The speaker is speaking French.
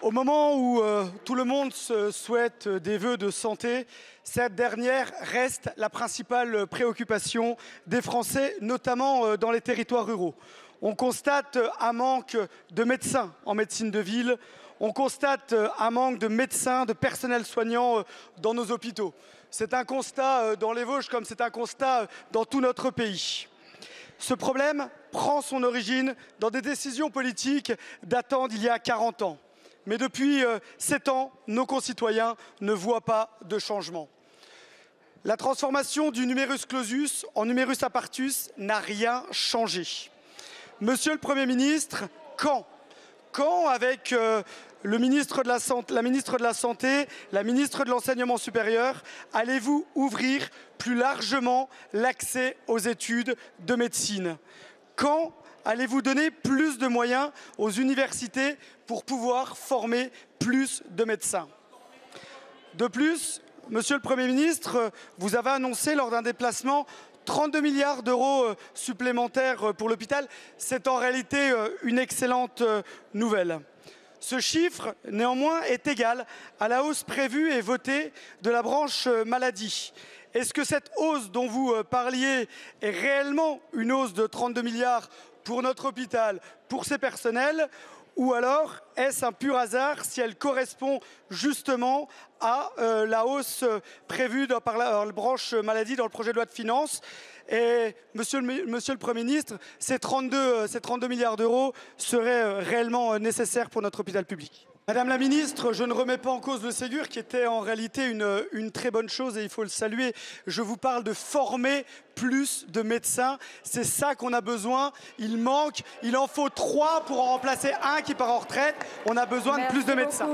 Au moment où tout le monde se souhaite des vœux de santé, cette dernière reste la principale préoccupation des Français, notamment dans les territoires ruraux. On constate un manque de médecins en médecine de ville, on constate un manque de médecins, de personnel soignant dans nos hôpitaux. C'est un constat dans les Vosges comme c'est un constat dans tout notre pays. Ce problème prend son origine dans des décisions politiques datant d'il y a 40 ans. Mais depuis 7 ans, nos concitoyens ne voient pas de changement. La transformation du numerus clausus en numerus apertus n'a rien changé. Monsieur le Premier ministre, quand avec le ministre de la Santé, la ministre de l'Enseignement supérieur, allez-vous ouvrir plus largement l'accès aux études de médecine? Quand allez-vous donner plus de moyens aux universités pour pouvoir former plus de médecins? De plus, Monsieur le Premier ministre, vous avez annoncé lors d'un déplacement 32 milliards d'euros supplémentaires pour l'hôpital. C'est en réalité une excellente nouvelle. Ce chiffre, néanmoins, est égal à la hausse prévue et votée de la branche maladie. Est-ce que cette hausse dont vous parliez est réellement une hausse de 32 milliards pour notre hôpital, pour ses personnels, ou alors est-ce un pur hasard si elle correspond justement à la hausse prévue par la branche maladie dans le projet de loi de finances? Et monsieur le Premier ministre, ces 32 milliards d'euros seraient réellement nécessaires pour notre hôpital public? Madame la ministre, je ne remets pas en cause le Ségur, qui était en réalité une très bonne chose et il faut le saluer. Je vous parle de former plus de médecins. C'est ça qu'on a besoin. Il manque, il en faut 3 pour en remplacer un qui part en retraite. On a besoin de plus de médecins.